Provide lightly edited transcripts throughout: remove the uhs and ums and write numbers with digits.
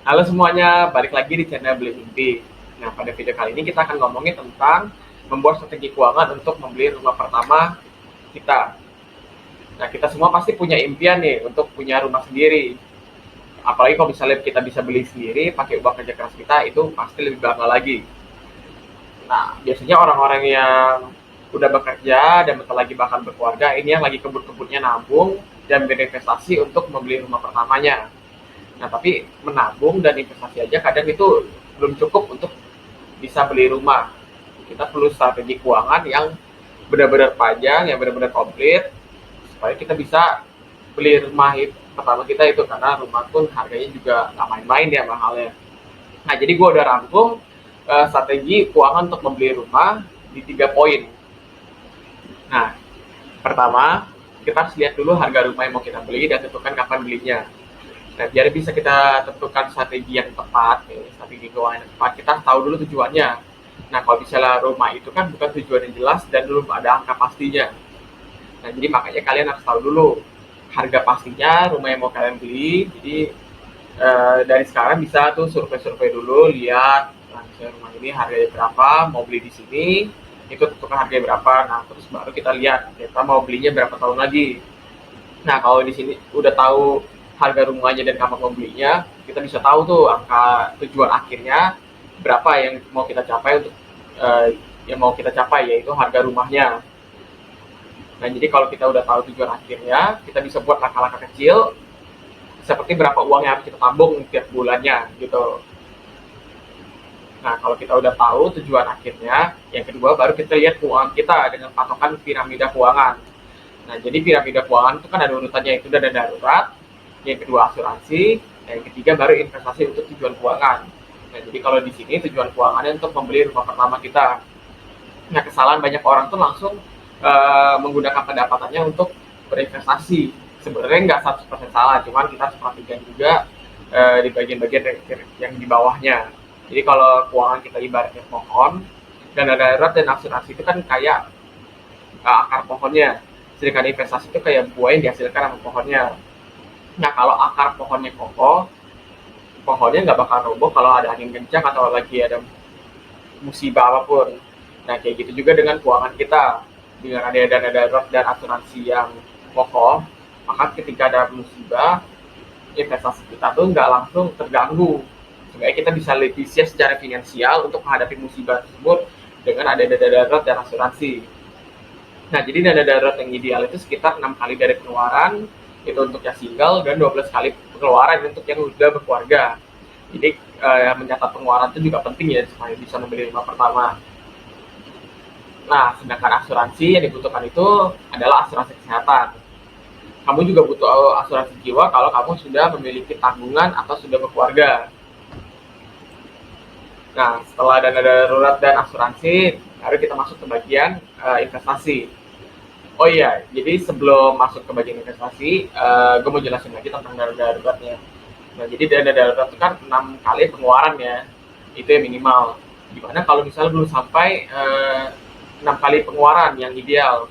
Halo semuanya, balik lagi di channel Beli Mimpi. Nah, pada video kali ini kita akan ngomongin tentang membuat strategi keuangan untuk membeli rumah pertama kita. Nah, kita semua pasti punya impian nih untuk punya rumah sendiri. Apalagi kalau misalnya kita bisa beli sendiri pakai uang kerja keras kita, itu pasti lebih bangga lagi. Nah, biasanya orang-orang yang udah bekerja dan bentar lagi bakal berkeluarga, ini yang lagi kebut-kebutnya nabung dan berinvestasi untuk membeli rumah pertamanya. Nah, tapi menabung dan investasi aja kadang itu belum cukup untuk bisa beli rumah. Kita perlu strategi keuangan yang benar-benar panjang, yang benar-benar komplit, supaya kita bisa beli rumah pertama kita itu, karena rumah pun harganya juga nggak main-main ya mahalnya. Nah, jadi gue udah rangkum strategi keuangan untuk membeli rumah di 3 poin. Nah, pertama, kita harus lihat dulu harga rumah yang mau kita beli dan tentukan kapan belinya. Nah, biar bisa kita tentukan strategi yang tepat, strategi keuangan yang tepat, kita harus tahu dulu tujuannya. Nah, kalau misalnya rumah itu kan bukan tujuan yang jelas dan belum ada angka pastinya. Nah, jadi makanya kalian harus tahu dulu harga pastinya rumah yang mau kalian beli. Jadi dari sekarang bisa tuh survei-survei dulu, lihat nah, misalnya rumah ini harganya berapa, mau beli di sini, itu tentukan harganya berapa. Nah, terus baru kita lihat kita mau belinya berapa tahun lagi. Nah, kalau di sini udah tahu harga rumahnya dan kapan mau belinya, kita bisa tahu tuh angka tujuan akhirnya berapa yang mau kita capai untuk yaitu harga rumahnya. Nah, jadi kalau kita udah tahu tujuan akhirnya, kita bisa buat langkah-langkah kecil seperti berapa uang yang harus kita tabung tiap bulannya gitu. Nah, kalau kita udah tahu tujuan akhirnya, yang kedua baru kita lihat keuangan kita dengan patokan piramida keuangan. Nah, jadi piramida keuangan itu kan ada urutannya, itu dana darurat, yang kedua asuransi, yang ketiga baru investasi untuk tujuan keuangan. Nah, jadi kalau di sini tujuan keuangannya untuk membeli rumah pertama kita. Nah, kesalahan banyak orang tuh langsung menggunakan pendapatannya untuk berinvestasi. Sebenarnya nggak 100% salah, cuman kita harus perhatikan juga di bagian-bagian yang di bawahnya. Jadi kalau keuangan kita ibaratnya pohon, dana darurat dan asuransi itu kan kayak akar pohonnya. Sedangkan investasi itu kayak buah yang dihasilkan sama pohonnya. Nah, kalau akar pohonnya kokoh, pohonnya nggak bakal roboh kalau ada angin kencang atau lagi ada musibah apapun. Nah, kayak gitu juga dengan keuangan kita. Dengan ada dana darurat dan asuransi yang kokoh, maka ketika ada musibah, investasi kita tuh nggak langsung terganggu. Sehingga kita bisa lebih siap secara finansial untuk menghadapi musibah tersebut dengan ada dana darurat dan asuransi. Nah, jadi dana darurat yang ideal itu sekitar 6 kali dari pengeluaran, itu untuk yang single, dan 12 kali pengeluaran untuk yang sudah berkeluarga. Jadi mencatat pengeluaran itu juga penting ya, supaya bisa membeli rumah pertama. Nah, sedangkan asuransi yang dibutuhkan itu adalah asuransi kesehatan. Kamu juga butuh asuransi jiwa kalau kamu sudah memiliki tanggungan atau sudah berkeluarga. Nah, setelah dana darurat dan asuransi, baru kita masuk ke bagian investasi. Oh iya, jadi sebelum masuk ke bagian investasi, gue mau jelasin lagi tentang dana daruratnya. Nah, jadi dana darurat itu kan 6 kali pengeluaran ya, itu yang minimal. Gimana kalau misalnya belum sampai 6 kali pengeluaran yang ideal,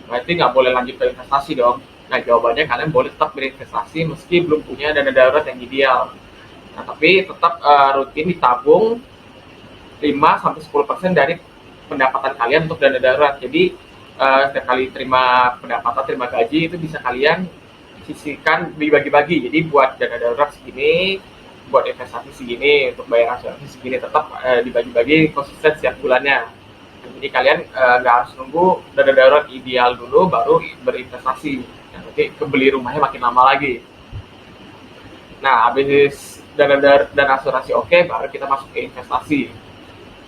berarti nggak boleh lanjut ke investasi dong. Nah, jawabannya kalian boleh tetap berinvestasi meski belum punya dana darurat yang ideal. Nah, tapi tetap rutin ditabung 5-10% dari pendapatan kalian untuk dana darurat. Jadi setiap kali terima pendapatan, terima gaji, itu bisa kalian sisihkan dibagi-bagi. Jadi buat dana darurat segini, buat investasi segini, untuk bayar asuransi segini, tetap dibagi-bagi konsisten setiap bulannya. Jadi kalian nggak harus nunggu dana darurat ideal dulu baru berinvestasi. Nah, nanti kebeli rumahnya makin lama lagi. Nah, habis dana darurat dan asuransi oke, baru kita masuk ke investasi.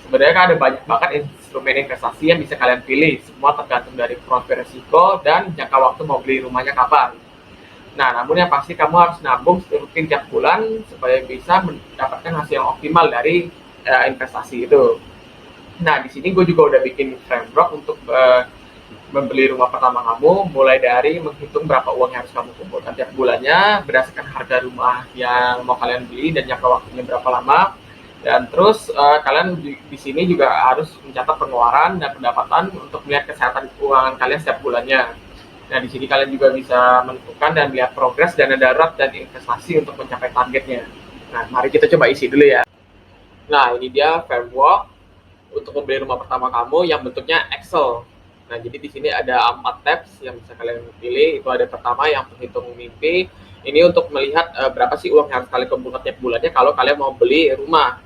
Sebenarnya kan ada banyak banget instrumen investasi yang bisa kalian pilih. Semua tergantung dari profil risiko dan jangka waktu mau beli rumahnya kapan. Nah, namun yang pasti kamu harus nabung rutin tiap bulan supaya bisa mendapatkan hasil yang optimal dari investasi itu. Nah, di sini gue juga udah bikin framework untuk membeli rumah pertama kamu, mulai dari menghitung berapa uang yang harus kamu kumpulkan tiap bulannya, berdasarkan harga rumah yang mau kalian beli dan jangka waktunya berapa lama. Dan terus kalian di sini juga harus mencatat pengeluaran dan pendapatan untuk melihat kesehatan keuangan kalian setiap bulannya. Nah, di sini kalian juga bisa menentukan dan melihat progres dana darurat dan investasi untuk mencapai targetnya. Nah, mari kita coba isi dulu ya. Nah, ini dia framework untuk membeli rumah pertama kamu yang bentuknya Excel. Nah, jadi di sini ada 4 tabs yang bisa kalian pilih. Itu ada pertama yang penghitung mimpi. Ini untuk melihat berapa sih uang yang harus kalian kumpulkan tiap bulannya kalau kalian mau beli rumah.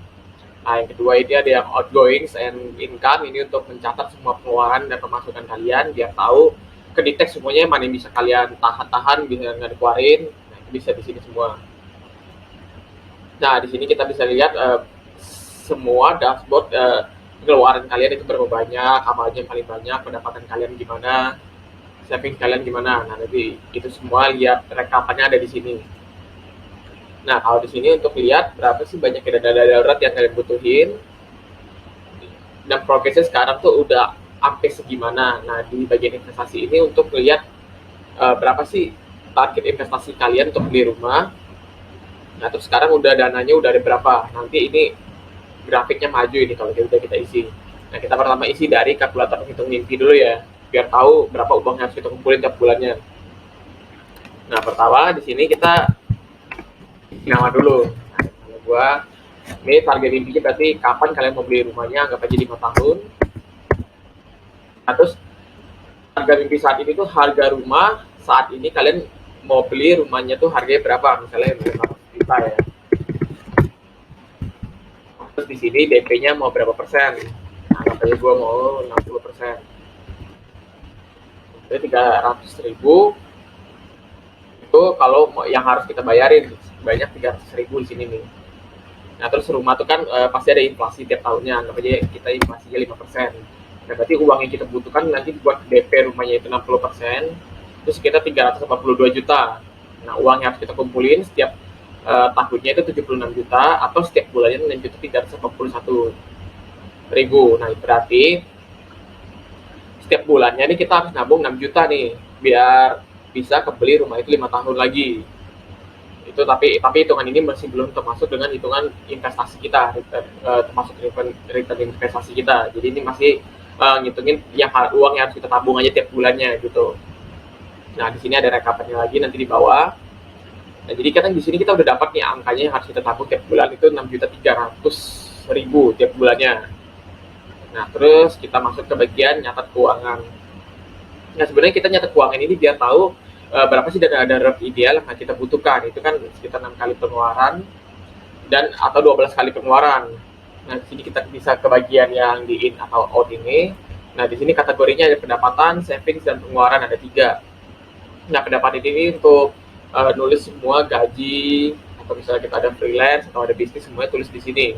Nah, yang kedua ini ada yang outgoings and income. Ini untuk mencatat semua pengeluaran dan pemasukan kalian biar tahu kedetek semuanya mana yang bisa kalian tahan-tahan, bisa nggak dikeluarin. Nah, itu bisa di sini semua. Nah, di sini kita bisa lihat semua dashboard pengeluaran kalian itu berapa banyak, apa aja yang paling banyak, pendapatan kalian gimana, saving kalian gimana. Nah, nanti itu semua lihat rekapannya ada di sini. Nah, kalau di sini untuk lihat berapa sih banyak dana darurat yang kalian butuhin, dan progresnya sekarang tuh udah sampai segimana. Nah, di bagian investasi ini untuk lihat berapa sih target investasi kalian untuk beli rumah. Nah, terus sekarang udah dananya udah ada berapa. Nanti ini grafiknya maju ini kalau kita isi. Nah, kita pertama isi dari kalkulator hitung mimpi dulu ya, biar tahu berapa uang yang harus kita kumpulin tiap bulannya. Nah, pertama di sini kita nama dulu. Nah, kalau gua ini target mimpinya berarti kapan kalian mau beli rumahnya, anggap aja 5 tahun. Nah, terus harga mimpi saat ini tuh harga rumah saat ini kalian mau beli rumahnya tuh harganya berapa? Misalnya 500 juta ya. Terus di sini DP-nya mau berapa persen? Nah, katanya gue mau 60%. Jadi 300.000 itu kalau yang harus kita bayarin banyak 300.000 di sini nih. Nah, terus rumah tuh kan pasti ada inflasi tiap tahunnya, anggap aja kita inflasinya 5%. Nah, berarti uang yang kita butuhkan nanti buat DP rumahnya itu 60%, terus kita 382 juta. Nah, uang yang harus kita kumpulin setiap tahunnya itu 76 juta atau setiap bulannya 6.381.000. Nah, berarti setiap bulannya nih kita harus nabung 6 juta nih biar bisa kebeli rumah itu 5 tahun lagi. Itu tapi hitungan ini masih belum termasuk dengan hitungan investasi kita, termasuk return investasi kita. Jadi ini masih ngitungin yang uang yang harus kita tabung aja tiap bulannya gitu. Nah, di sini ada rekapannya lagi nanti di bawah. Nah, jadi kan di sini kita udah dapat nih angkanya yang harus kita tabung tiap bulan itu 6.300.000 tiap bulannya. Nah, terus kita masuk ke bagian nyatat keuangan. Nah, sebenarnya kita nyatat keuangan ini biar tahu berapa sih dana darurat ideal yang kita butuhkan. Itu kan sekitar 6 kali pengeluaran dan atau 12 kali pengeluaran. Nah, di sini kita bisa ke bagian yang di in atau out ini. Nah, di sini kategorinya ada pendapatan, savings, dan pengeluaran ada 3. Nah, pendapatan ini untuk nulis semua gaji, atau misalnya kita ada freelance atau ada bisnis, semuanya tulis di sini.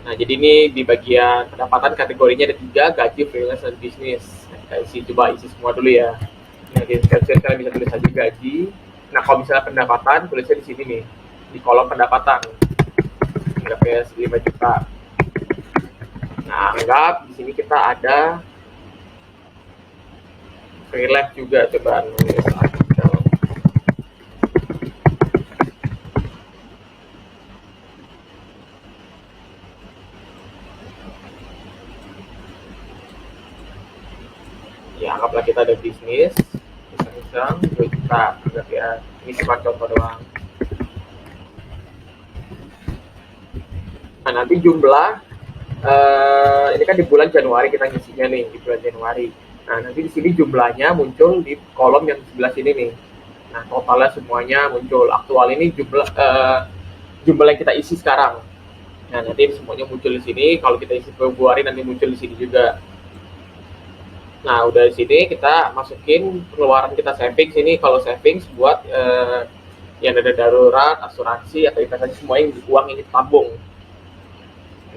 Nah, jadi ini di bagian pendapatan kategorinya ada 3, gaji, freelance, dan bisnis. Nah, kita coba isi semua dulu ya. Nah, di deskripsi kalian bisa tulis aja gaji. Nah, kalau misalnya pendapatan, tulisnya di sini nih, di kolom pendapatan. Anggap ya 5 juta. Nah, anggap di sini kita ada freelance juga, coba nulis artikel. Ya, anggaplah kita ada bisnis, iseng-iseng 2 juta, anggap ya, ini cuma contoh doang. Nah, nanti jumlah, ini kan di bulan Januari kita ngisinya nih, di bulan Januari. Nah, nanti di sini jumlahnya muncul di kolom yang sebelah sini nih. Nah, totalnya semuanya muncul. Aktual ini jumlah yang kita isi sekarang. Nah, nanti semuanya muncul di sini. Kalau kita isi Februari nanti muncul di sini juga. Nah, udah di sini kita masukin pengeluaran kita savings ini. Kalau savings buat yang ada darurat, asuransi atau investasi, semua yang uang yang kita tabung.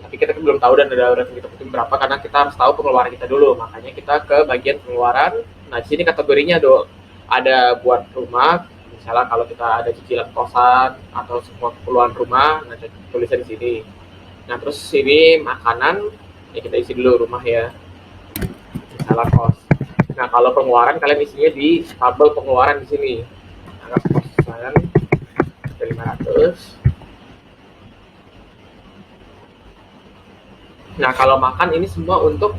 Tapi kita belum tahu dana darurat yang kita butuhin berapa karena kita harus tahu pengeluaran kita dulu. Makanya kita ke bagian pengeluaran. Nah, di sini kategorinya ada buat rumah. Misalnya kalau kita ada cicilan kosan atau semua keperluan rumah, nah tulisnya di sini. Nah, terus sini makanan, ya kita isi dulu rumah ya. Misalnya kos. Nah, kalau pengeluaran kalian isinya di tabel pengeluaran di sini. Anggap kosan ada 500. Nah, kalau makan ini semua untuk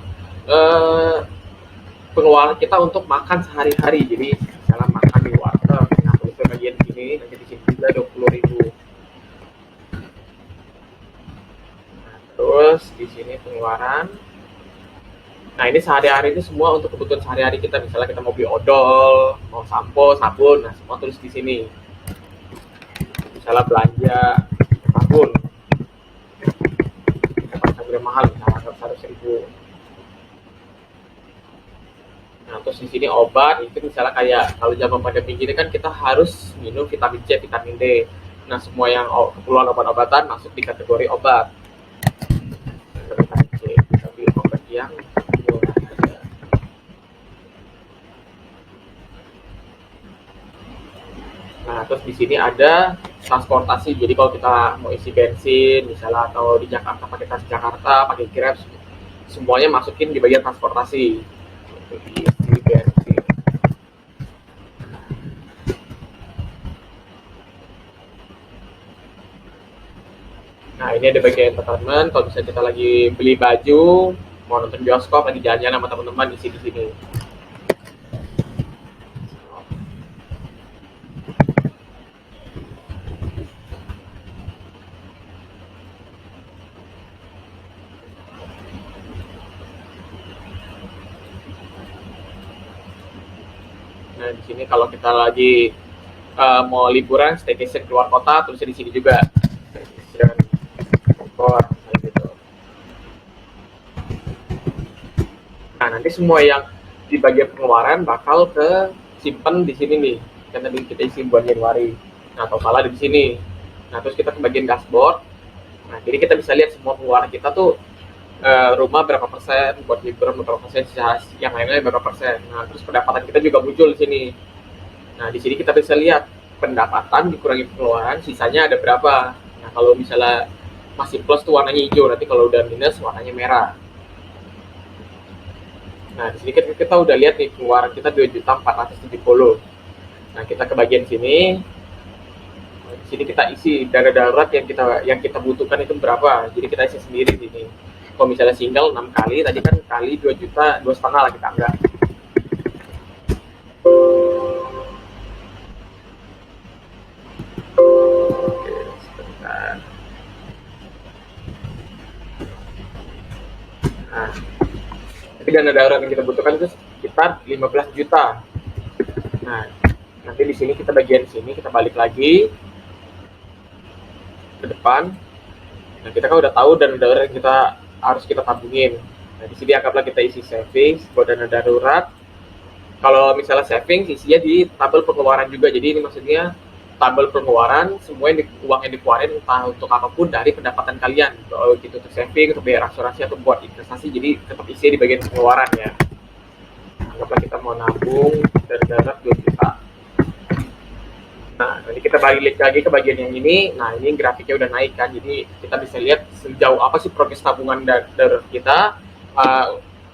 pengeluaran kita untuk makan sehari-hari. Jadi misalnya makan di warteg, nah tulisnya bagian sini, nanti di sini juga 20.000. Nah, ini sehari-hari ini semua untuk kebutuhan sehari-hari kita. Misalnya kita mau beli odol, mau sampo, sabun, nah semua tulis di sini. Misalnya belanja sabun, dapat sabun yang mahal, misalnya 100.000. Nah, terus di sini obat, itu misalnya kayak kalau zaman pandemi gini kan kita harus minum vitamin C, vitamin D. Nah, semua yang keperluan obat-obatan masuk di kategori obat. Vitamin C, kita beli obat yang murah aja. Nah, terus di sini ada transportasi. Jadi kalau kita mau isi bensin, misalnya atau di Jakarta pakai Transjakarta, pakai Grab, semuanya masukin di bagian transportasi. Untuk isi bensin. Nah, ini ada bagian entertainment. Kalau misalnya kita lagi beli baju, mau nonton bioskop, lagi jalan-jalan sama teman-teman, isi di sini. Nah, di sini kalau kita lagi mau liburan, staycation keluar kota, tulis di sini juga. Staycation keluar, gitu. Nah, nanti semua yang di bagian pengeluaran bakal ke simpen di sini nih. Kan tadi kita isi buat Januari. Nah, totalnya di sini. Nah, terus kita ke bagian dashboard. Nah, jadi kita bisa lihat semua pengeluaran kita tuh rumah berapa persen, buat liburan berapa persen, yang lainnya berapa persen. Nah, terus pendapatan kita juga muncul di sini. Nah, di sini kita bisa lihat pendapatan dikurangi pengeluaran, sisanya ada berapa. Nah, kalau misalnya masih plus tuh warnanya hijau, nanti kalau udah minus warnanya merah. Nah, di sini kita udah lihat nih pengeluaran kita 2.470. Nah, kita ke bagian sini. Di sini kita isi dana darurat yang kita butuhkan itu berapa. Jadi kita isi sendiri di sini. Kalau misalnya single 6 kali, tadi kan kali 2 juta, 2,5 lah kita anggap. Oke, sebentar. Nah, tapi dana darurat yang kita butuhkan itu sekitar 15 juta. Nah, nanti di sini kita bagian sini, kita balik lagi ke depan. Nah, kita kan udah tahu dana darurat yang harus kita tabungin. Nah, di sini anggaplah kita isi savings buat dana darurat. Kalau misalnya savings, isinya di tabel pengeluaran juga. Jadi ini maksudnya tabel pengeluaran, semua uang yang dikeluarin entah untuk apapun dari pendapatan kalian. Kalau gitu untuk saving, untuk bayar asuransi, atau buat investasi, jadi tetap isi di bagian pengeluaran ya. Anggaplah kita mau nabung dana darurat 2 juta. Nah, nanti kita balik lagi ke bagian yang ini. Nah, ini grafiknya udah naik kan, jadi kita bisa lihat sejauh apa sih progres tabungan darurat kita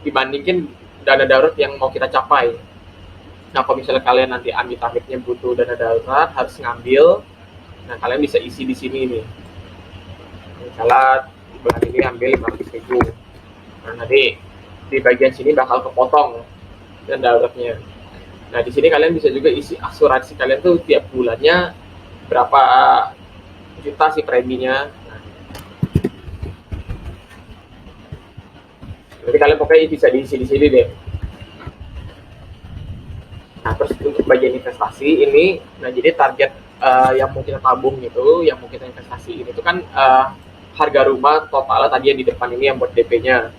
dibandingin dana darurat yang mau kita capai. Nah, kalau misalnya kalian nanti amit-amitnya butuh dana darurat, harus ngambil, nah kalian bisa isi di sini nih. Misalnya bulan ini ambil 500.000. Nah, nanti di bagian sini bakal kepotong dana daruratnya. Nah, di sini kalian bisa juga isi asuransi kalian tuh tiap bulannya berapa juta sih preminya. Nah, jadi kalian pokoknya bisa diisi di sini deh. Nah, terus untuk bagian investasi ini, nah jadi target yang mau kita tabung gitu, yang mau kita investasi ini tuh kan harga rumah totalnya tadi yang di depan ini yang buat DP-nya.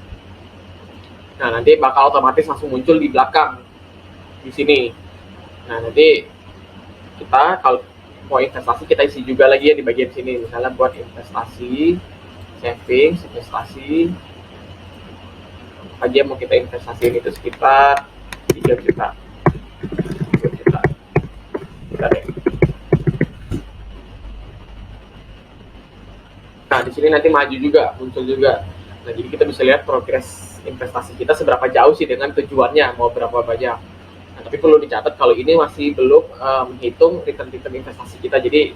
Nah, nanti bakal otomatis langsung muncul di belakang di sini. Nah, nanti kita kalau mau investasi kita isi juga lagi ya di bagian sini, misalnya buat investasi, savings, investasi aja mau kita investasiin itu sekitar 3 juta. Nah, di sini nanti maju juga, muncul juga. Nah, jadi kita bisa lihat progres investasi kita seberapa jauh sih dengan tujuannya, mau berapa banyak. Nah, tapi perlu dicatat kalau ini masih belum menghitung return investasi kita, jadi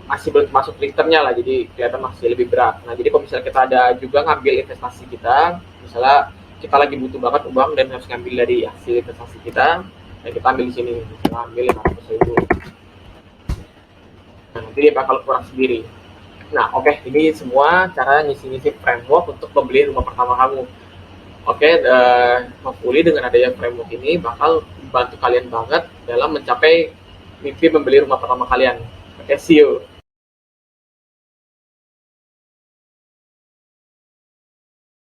masih belum masuk returnnya lah, jadi kelihatan masih lebih berat. Nah, jadi kalau misalnya kita ada juga ngambil investasi kita, misalnya kita lagi butuh banget uang dan harus ngambil dari hasil investasi kita, nah kita ambil di sini, misalnya ambil 500.000. Nah, nanti dia bakal kurang sendiri. Nah, oke, ini semua cara ngisi-ngisi framework untuk membeli rumah pertama kamu. Oke, hopefully dengan adanya framework ini bakal membantu kalian banget dalam mencapai mimpi membeli rumah pertama kalian. Oke, see you.